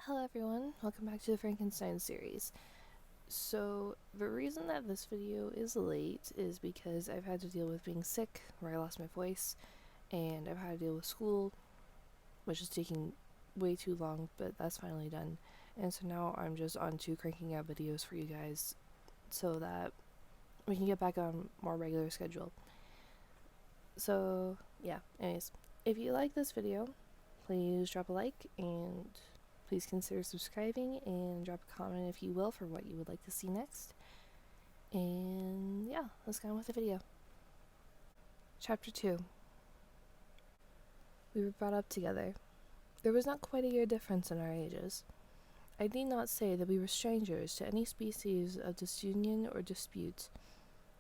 Hello everyone, welcome back to the Frankenstein series. So, the reason that this video is late is because I've had to deal with being sick, where I lost my voice, and I've had to deal with school, which is taking way too long, but that's finally done. And so now I'm just on to cranking out videos for you guys so that we can get back on a more regular schedule. So, yeah, anyways, if you like this video, please drop a like and please consider subscribing and drop a comment if you will for what you would like to see next. And yeah, let's get on with the video. Chapter 2. We were brought up together. There was not quite a year difference in our ages. I need not say that we were strangers to any species of disunion or dispute.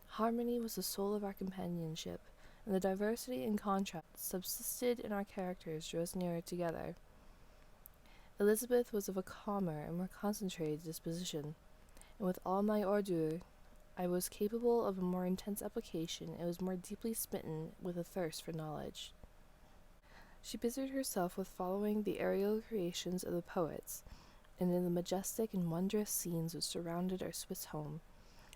Harmony was the soul of our companionship, and the diversity and contrast subsisted in our characters drew us nearer together. Elizabeth was of a calmer and more concentrated disposition, and with all my ardor, I was capable of a more intense application and was more deeply smitten with a thirst for knowledge. She busied herself with following the aerial creations of the poets, and in the majestic and wondrous scenes which surrounded our Swiss home,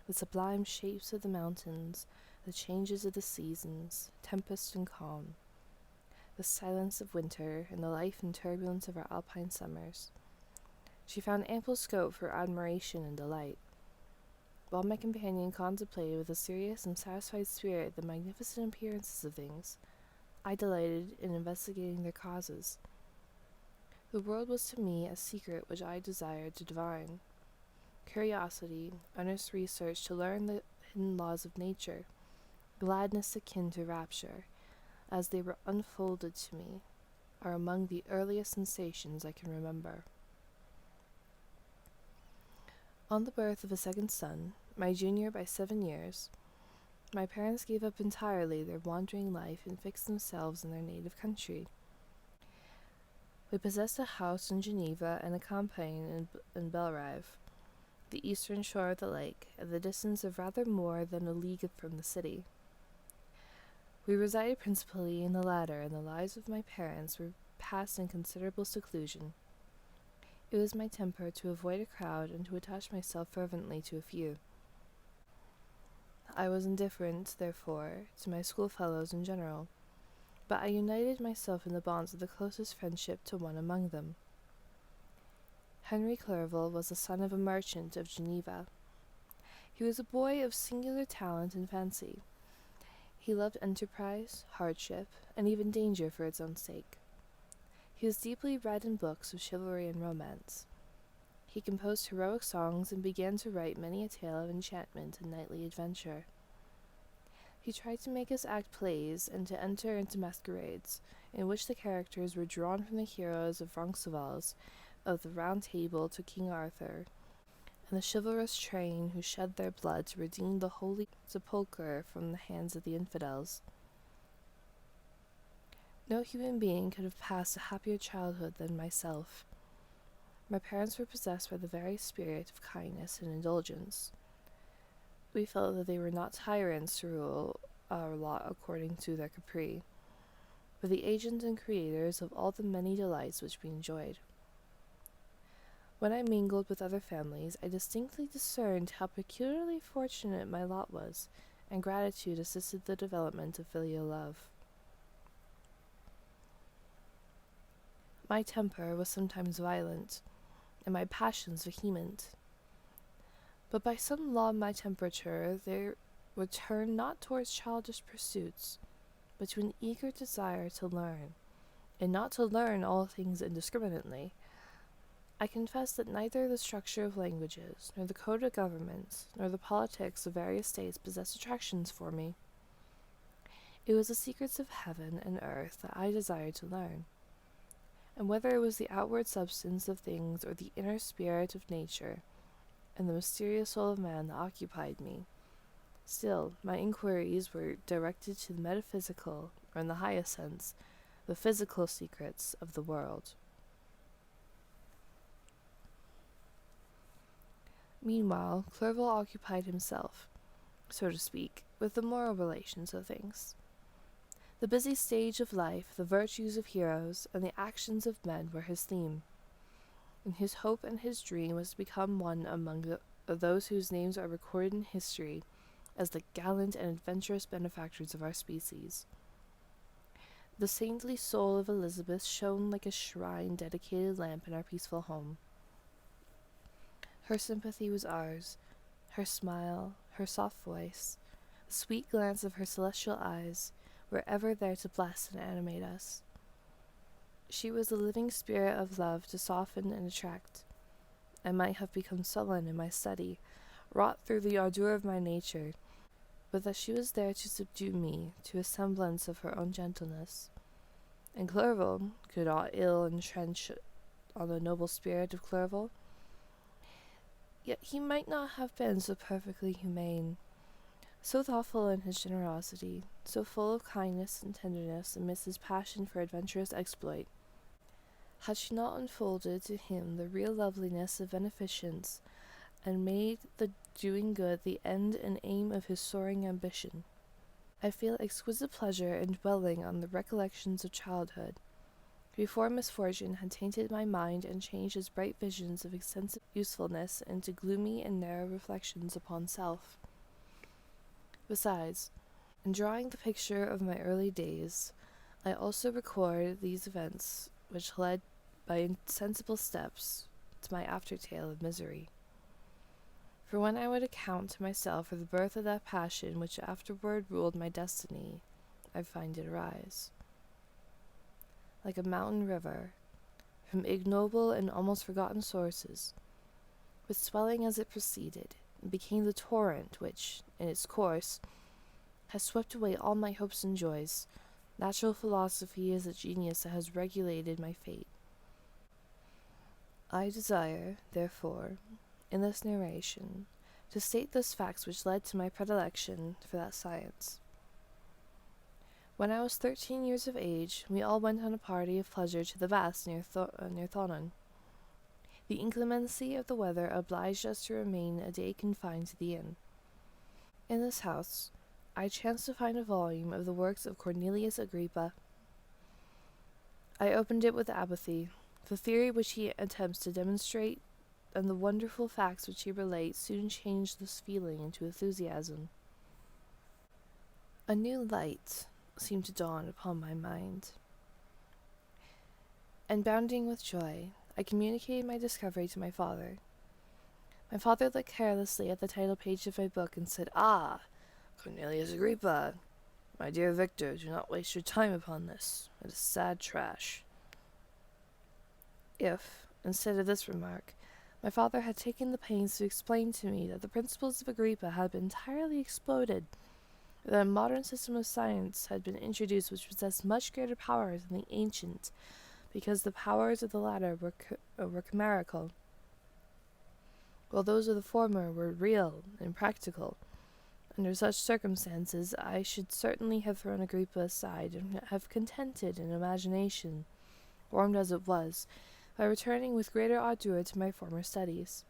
the sublime shapes of the mountains, the changes of the seasons, tempest and calm, the silence of winter, and the life and turbulence of our alpine summers. She found ample scope for admiration and delight. While my companion contemplated with a serious and satisfied spirit the magnificent appearances of things, I delighted in investigating their causes. The world was to me a secret which I desired to divine. Curiosity, earnest research to learn the hidden laws of nature, gladness akin to rapture, as they were unfolded to me, are among the earliest sensations I can remember. On the birth of a second son, my junior by 7 years, my parents gave up entirely their wandering life and fixed themselves in their native country. We possessed a house in Geneva and a campagne in Belrive, the eastern shore of the lake, at the distance of rather more than a league from the city. We resided principally in the latter, and the lives of my parents were passed in considerable seclusion. It was my temper to avoid a crowd and to attach myself fervently to a few. I was indifferent, therefore, to my schoolfellows in general, but I united myself in the bonds of the closest friendship to one among them. Henry Clerval was the son of a merchant of Geneva. He was a boy of singular talent and fancy. He loved enterprise, hardship, and even danger for its own sake. He was deeply read in books of chivalry and romance. He composed heroic songs and began to write many a tale of enchantment and knightly adventure. He tried to make us act plays and to enter into masquerades, in which the characters were drawn from the heroes of Roncesvalles, of the Round Table to King Arthur, and the chivalrous train who shed their blood to redeem the holy sepulchre from the hands of the infidels. No human being could have passed a happier childhood than myself. My parents were possessed by the very spirit of kindness and indulgence. We felt that they were not tyrants to rule our lot according to their caprice, but the agents and creators of all the many delights which we enjoyed. When I mingled with other families, I distinctly discerned how peculiarly fortunate my lot was, and gratitude assisted the development of filial love. My temper was sometimes violent, and my passions vehement. But by some law of my temperature they were turned not towards childish pursuits, but to an eager desire to learn, and not to learn all things indiscriminately. I confess that neither the structure of languages, nor the code of governments, nor the politics of various states possessed attractions for me. It was the secrets of heaven and earth that I desired to learn, and whether it was the outward substance of things or the inner spirit of nature and the mysterious soul of man that occupied me, still my inquiries were directed to the metaphysical, or in the highest sense, the physical secrets of the world. Meanwhile, Clerval occupied himself, so to speak, with the moral relations of things. The busy stage of life, the virtues of heroes, and the actions of men were his theme. and his hope and his dream was to become one among those whose names are recorded in history as the gallant and adventurous benefactors of our species. The saintly soul of Elizabeth shone like a shrine-dedicated lamp in our peaceful home. Her sympathy was ours, her smile, her soft voice, the sweet glance of her celestial eyes were ever there to bless and animate us. She was the living spirit of love to soften and attract. I might have become sullen in my study, wrought through the ardour of my nature, but that she was there to subdue me to a semblance of her own gentleness. And Clerval, could aught ill entrench on the noble spirit of Clerval, yet he might not have been so perfectly humane, so thoughtful in his generosity, so full of kindness and tenderness amidst his passion for adventurous exploit. Had she not unfolded to him the real loveliness of beneficence, and made the doing good the end and aim of his soaring ambition? I feel exquisite pleasure in dwelling on the recollections of childhood, before misfortune had tainted my mind and changed its bright visions of extensive usefulness into gloomy and narrow reflections upon self. Besides, in drawing the picture of my early days, I also record these events which led by insensible steps to my after-tale of misery. For when I would account to myself for the birth of that passion which afterward ruled my destiny, I find it arise, like a mountain river, from ignoble and almost forgotten sources, but swelling as it proceeded, and became the torrent which, in its course, has swept away all my hopes and joys. Natural philosophy is the genius that has regulated my fate. I desire, therefore, in this narration, to state those facts which led to my predilection for that science. When I was 13 years of age, we all went on a party of pleasure to the baths near Thonon. The inclemency of the weather obliged us to remain a day confined to the inn. In this house, I chanced to find a volume of the works of Cornelius Agrippa. I opened it with apathy. The theory which he attempts to demonstrate and the wonderful facts which he relates soon changed this feeling into enthusiasm. A new light seemed to dawn upon my mind, and bounding with joy, I communicated my discovery to my father. My father looked carelessly at the title page of my book and said, "Ah, Cornelius Agrippa! My dear Victor, do not waste your time upon this. It is sad trash." If, instead of this remark, my father had taken the pains to explain to me that the principles of Agrippa had been entirely exploded, that a modern system of science had been introduced which possessed much greater powers than the ancient, because the powers of the latter were chimerical, while those of the former were real and practical. Under such circumstances, I should certainly have thrown Agrippa aside and have contented an imagination, warmed as it was, by returning with greater ardour to my former studies.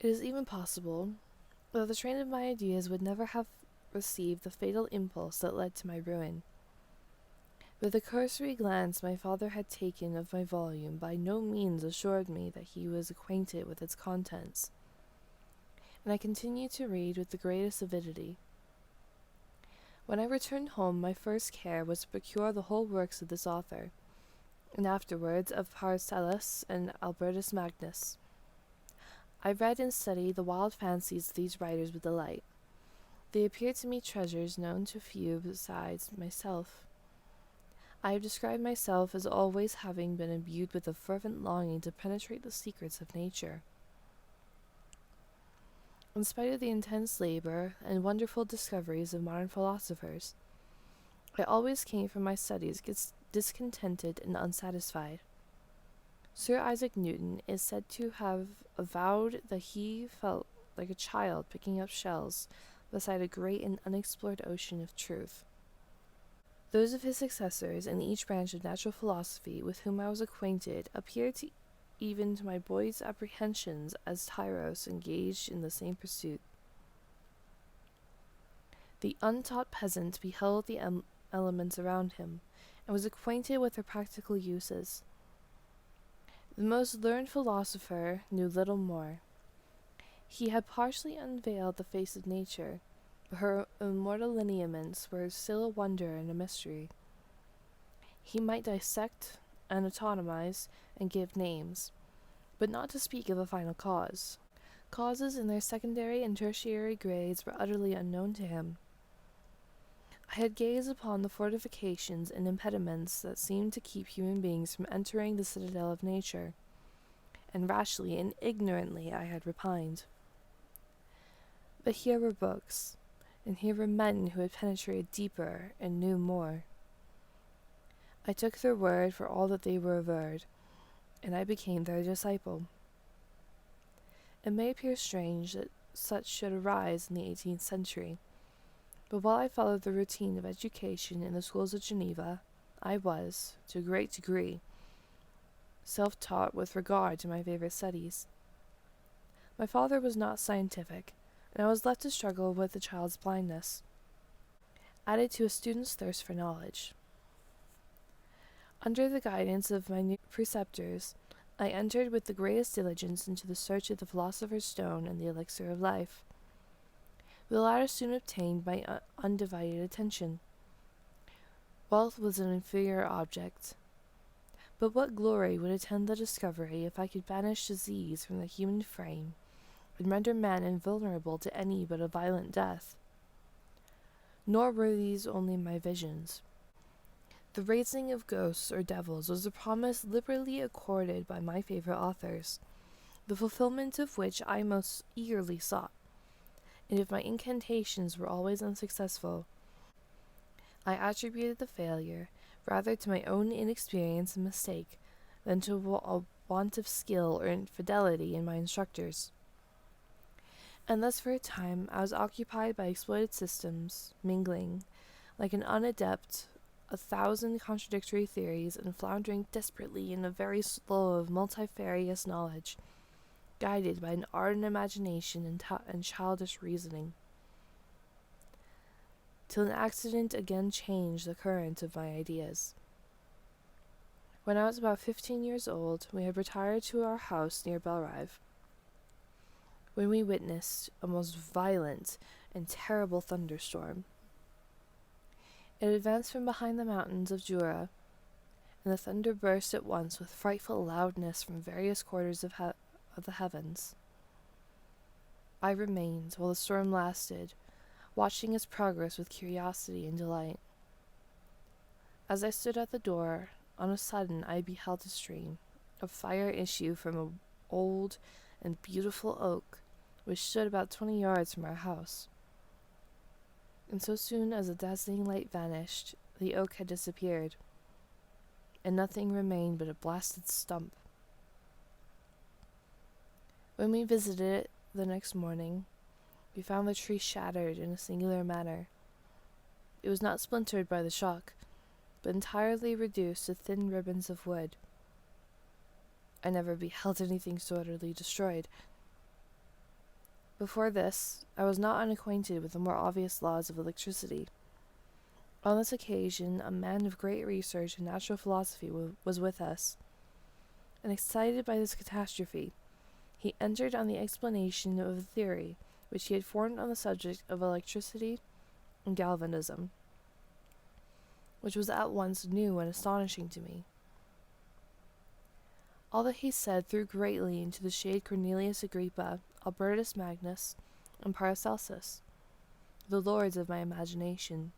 It is even possible that the train of my ideas would never have received the fatal impulse that led to my ruin. But the cursory glance my father had taken of my volume by no means assured me that he was acquainted with its contents, and I continued to read with the greatest avidity. When I returned home, my first care was to procure the whole works of this author, and afterwards of Paracelsus and Albertus Magnus. I read and studied the wild fancies of these writers with delight. They appeared to me treasures known to few besides myself. I have described myself as always having been imbued with a fervent longing to penetrate the secrets of nature. In spite of the intense labor and wonderful discoveries of modern philosophers, I always came from my studies discontented and unsatisfied. Sir Isaac Newton is said to have avowed that he felt like a child picking up shells beside a great and unexplored ocean of truth. Those of his successors in each branch of natural philosophy with whom I was acquainted appeared to even to my boy's apprehensions as tyros engaged in the same pursuit. The untaught peasant beheld the elements around him, and was acquainted with their practical uses. The most learned philosopher knew little more. He had partially unveiled the face of nature, but her immortal lineaments were still a wonder and a mystery. He might dissect and autonomize and give names, but not to speak of a final cause. Causes in their secondary and tertiary grades were utterly unknown to him. I had gazed upon the fortifications and impediments that seemed to keep human beings from entering the citadel of nature, and rashly and ignorantly I had repined. But here were books, and here were men who had penetrated deeper and knew more. I took their word for all that they were averred, and I became their disciple. It may appear strange that such should arise in the 18th century, but while I followed the routine of education in the schools of Geneva, I was, to a great degree, self-taught with regard to my favorite studies. My father was not scientific, and I was left to struggle with a child's blindness, added to a student's thirst for knowledge. Under the guidance of my new preceptors, I entered with the greatest diligence into the search of the philosopher's stone and the elixir of life. The latter soon obtained my undivided attention. Wealth was an inferior object, but what glory would attend the discovery if I could banish disease from the human frame and render man invulnerable to any but a violent death? Nor were these only my visions. The raising of ghosts or devils was a promise liberally accorded by my favorite authors, the fulfillment of which I most eagerly sought, and if my incantations were always unsuccessful, I attributed the failure rather to my own inexperience and mistake than to a want of skill or infidelity in my instructors. And thus for a time I was occupied by exploited systems, mingling, like an unadept, 1,000 contradictory theories, and floundering desperately in a very slough of multifarious knowledge, guided by an ardent imagination and childish reasoning, till an accident again changed the current of my ideas. When I was about 15 years old, we had retired to our house near Belrive, when we witnessed a most violent and terrible thunderstorm. It advanced from behind the mountains of Jura, and the thunder burst at once with frightful loudness from various quarters of the heavens. I remained, while the storm lasted, watching its progress with curiosity and delight. As I stood at the door, on a sudden I beheld a stream of fire issue from an old and beautiful oak which stood about 20 yards from our house. And so soon as the dazzling light vanished, the oak had disappeared, and nothing remained but a blasted stump. When we visited it the next morning, we found the tree shattered in a singular manner. It was not splintered by the shock, but entirely reduced to thin ribbons of wood. I never beheld anything so utterly destroyed. Before this, I was not unacquainted with the more obvious laws of electricity. On this occasion, a man of great research in natural philosophy was with us, and excited by this catastrophe, he entered on the explanation of a theory which he had formed on the subject of electricity and galvanism, which was at once new and astonishing to me. All that he said threw greatly into the shade Cornelius Agrippa, Albertus Magnus, and Paracelsus, the lords of my imagination,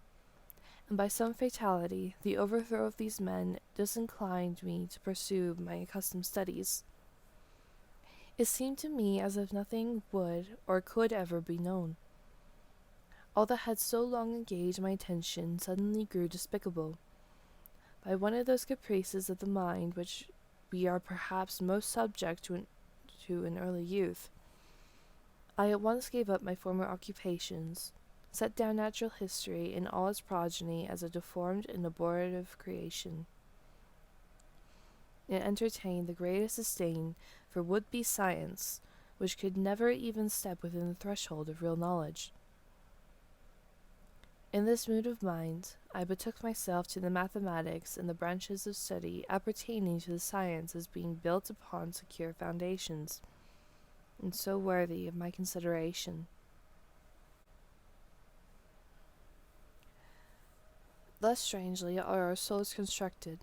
and by some fatality the overthrow of these men disinclined me to pursue my accustomed studies. It seemed to me as if nothing would or could ever be known. All that had so long engaged my attention suddenly grew despicable, by one of those caprices of the mind which we are perhaps most subject to in early youth. I at once gave up my former occupations, set down natural history in all its progeny as a deformed and abortive creation, and entertained the greatest disdain for would-be science, which could never even step within the threshold of real knowledge. In this mood of mind, I betook myself to the mathematics and the branches of study appertaining to the science as being built upon secure foundations, and so worthy of my consideration. Thus strangely are our souls constructed,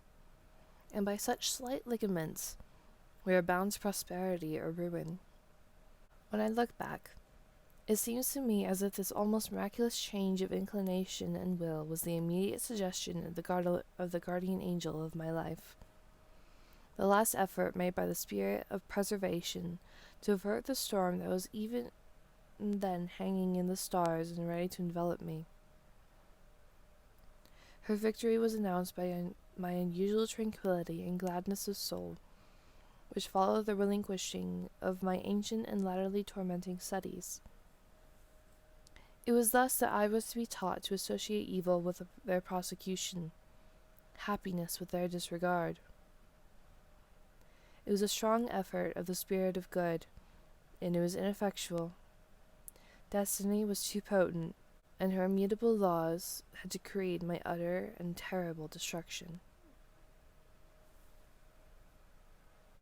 and by such slight ligaments we are bound to prosperity or ruin. When I look back, it seems to me as if this almost miraculous change of inclination and will was the immediate suggestion of the guardian angel of my life, the last effort made by the spirit of preservation to avert the storm that was even then hanging in the stars and ready to envelop me. Her victory was announced by my unusual tranquillity and gladness of soul, which followed the relinquishing of my ancient and latterly tormenting studies. It was thus that I was to be taught to associate evil with their prosecution, happiness with their disregard. It was a strong effort of the spirit of good, and it was ineffectual. Destiny was too potent, and her immutable laws had decreed my utter and terrible destruction.